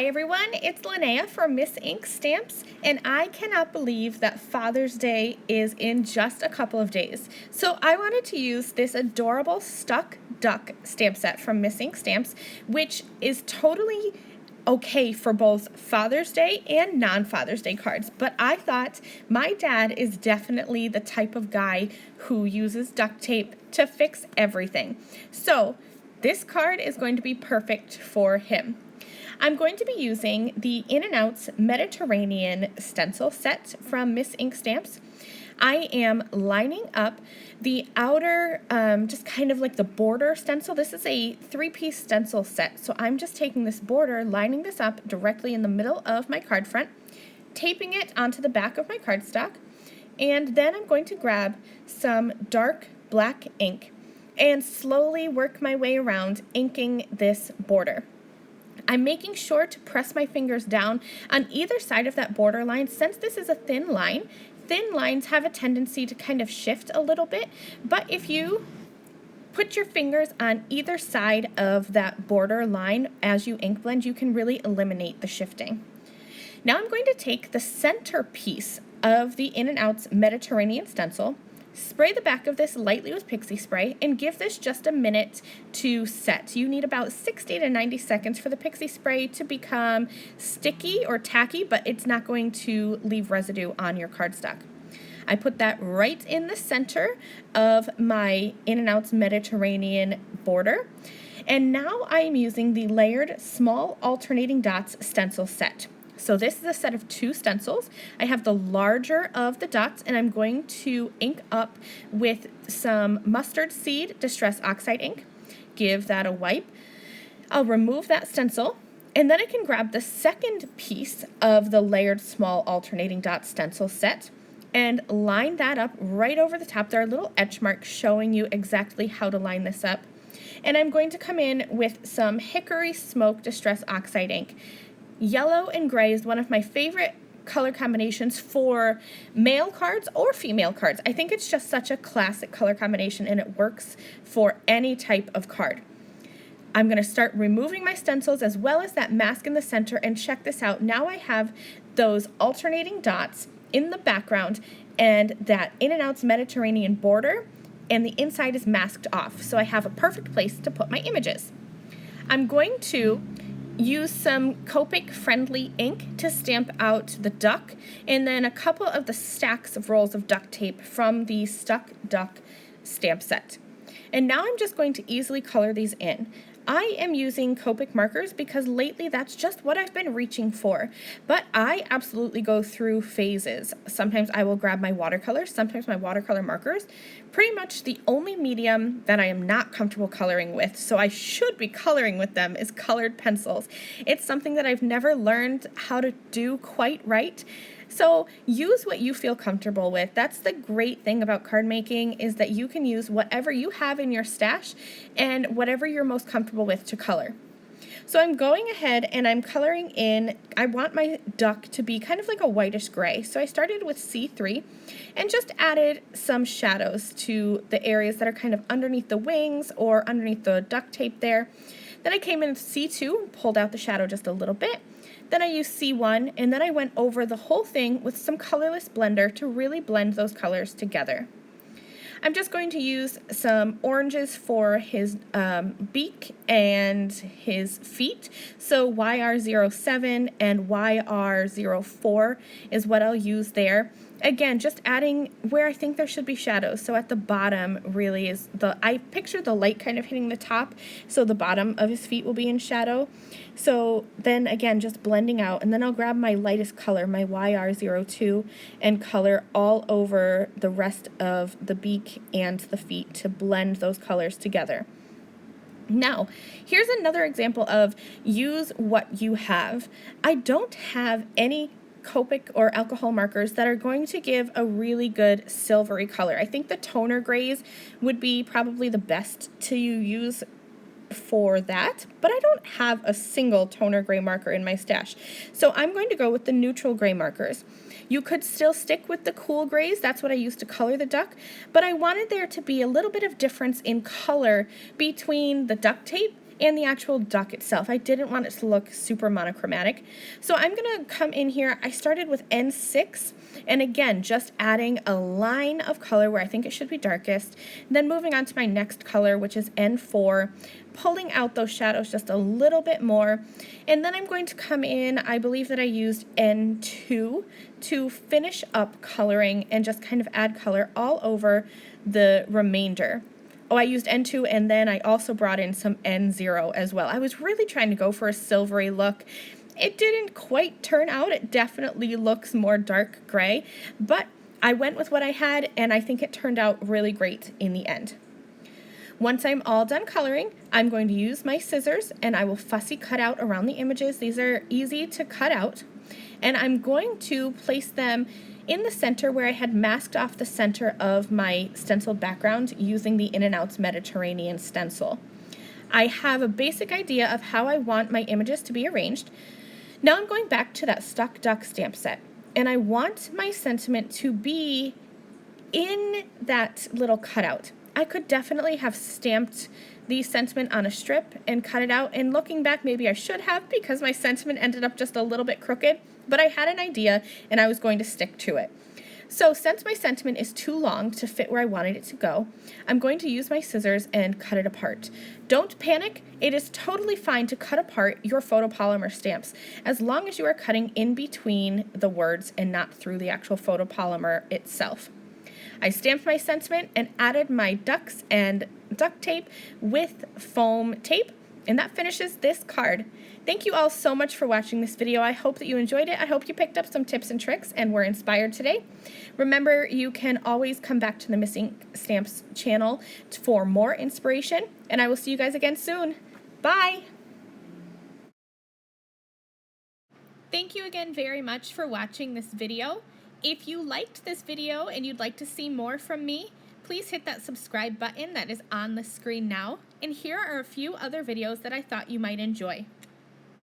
Hi everyone, it's Lynnea from Miss Ink Stamps, and I cannot believe that Father's Day is in just a couple of days. So I wanted to use this adorable stuck duck stamp set from Miss Ink Stamps, which is totally okay for both Father's Day and non-Father's Day cards. But I thought my dad is definitely the type of guy who uses duct tape to fix everything. So this card is going to be perfect for him. I'm going to be using the In and Outs Mediterranean stencil set from Miss Ink Stamps. I am lining up the outer, just kind of like the border stencil. This is a 3-piece stencil set, so I'm just taking this border, lining this up directly in the middle of my card front, taping it onto the back of my cardstock, and then I'm going to grab some dark black ink and slowly work my way around inking this border. I'm making sure to press my fingers down on either side of that border line. Since this is a thin line, thin lines have a tendency to kind of shift a little bit, but if you put your fingers on either side of that border line as you ink blend, you can really eliminate the shifting. Now I'm going to take the center piece of the In and Outs Mediterranean stencil, spray the back of this lightly with pixie spray, and give this just a minute to set. You need about 60 to 90 seconds for the pixie spray to become sticky or tacky, but it's not going to leave residue on your cardstock. I put that right in the center of my In and Outs Mediterranean border. And now I am using the layered small alternating dots stencil set. So this is a set of 2 stencils. I have the larger of the dots, and I'm going to ink up with some mustard seed distress oxide ink. Give that a wipe. I'll remove that stencil, and then I can grab the second piece of the layered small alternating dot stencil set and line that up right over the top. There are little etch marks showing you exactly how to line this up. And I'm going to come in with some Hickory Smoke distress oxide ink. Yellow and gray is one of my favorite color combinations for male cards or female cards. I think it's just such a classic color combination, and it works for any type of card. I'm going to start removing my stencils as well as that mask in the center, and check this out. Now I have those alternating dots in the background and that In and Outs Mediterranean border, and the inside is masked off. So I have a perfect place to put my images. I'm going to use some Copic friendly ink to stamp out the duck, and then a couple of the stacks of rolls of duct tape from the Stuck Duck stamp set. And now I'm just going to easily color these in. I am using Copic markers because lately that's just what I've been reaching for, but I absolutely go through phases. Sometimes I will grab my watercolors, sometimes my watercolor markers. Pretty much the only medium that I am not comfortable coloring with, so I should be coloring with them, is colored pencils. It's something that I've never learned how to do quite right. So use what you feel comfortable with. That's the great thing about card making, is that you can use whatever you have in your stash and whatever you're most comfortable with to color. So I'm going ahead and I'm coloring in. I want my duck to be kind of like a whitish gray. So I started with C3 and just added some shadows to the areas that are kind of underneath the wings or underneath the duct tape there. Then I came in with C2, pulled out the shadow just a little bit. Then I used C1, and then I went over the whole thing with some colorless blender to really blend those colors together. I'm just going to use some oranges for his beak and his feet. So YR07 and YR04 is what I'll use there. Again, just adding where I think there should be shadows. So at the bottom really is I picture the light kind of hitting the top, so the bottom of his feet will be in shadow. So then again, just blending out, and then I'll grab my lightest color, my YR02, and color all over the rest of the beak and the feet to blend those colors together. Now, here's another example of use what you have. I don't have any Copic or alcohol markers that are going to give a really good silvery color. I think the toner grays would be probably the best to use for that, but I don't have a single toner gray marker in my stash. So I'm going to go with the neutral gray markers. You could still stick with the cool grays, that's what I used to color the duck, but I wanted there to be a little bit of difference in color between the duct tape and the actual duck itself. I didn't want it to look super monochromatic. So I'm gonna come in here. I started with N6, and again, just adding a line of color where I think it should be darkest, then moving on to my next color, which is N4, pulling out those shadows just a little bit more, and then I'm going to come in, I believe that I used N2 to finish up coloring and just kind of add color all over the remainder. Oh, I used N2 and then I also brought in some N0 as well. I was really trying to go for a silvery look. It didn't quite turn out. It definitely looks more dark gray, but I went with what I had and I think it turned out really great in the end. Once I'm all done coloring, I'm going to use my scissors and I will fussy cut out around the images. These are easy to cut out. And I'm going to place them in the center where I had masked off the center of my stenciled background using the In and Out's Mediterranean stencil. I have a basic idea of how I want my images to be arranged. Now I'm going back to that stuck duck stamp set, and I want my sentiment to be in that little cutout. I could definitely have stamped the sentiment on a strip and cut it out, and looking back, maybe I should have because my sentiment ended up just a little bit crooked, but I had an idea and I was going to stick to it. So since my sentiment is too long to fit where I wanted it to go, I'm going to use my scissors and cut it apart. Don't panic. It is totally fine to cut apart your photopolymer stamps as long as you are cutting in between the words and not through the actual photopolymer itself. I stamped my sentiment and added my ducks and duct tape with foam tape, and that finishes this card. Thank you all so much for watching this video. I hope that you enjoyed it. I hope you picked up some tips and tricks and were inspired today. Remember, you can always come back to the Miss Ink Stamps channel for more inspiration, and I will see you guys again soon. Bye! Thank you again very much for watching this video. If you liked this video and you'd like to see more from me, please hit that subscribe button that is on the screen now. And here are a few other videos that I thought you might enjoy.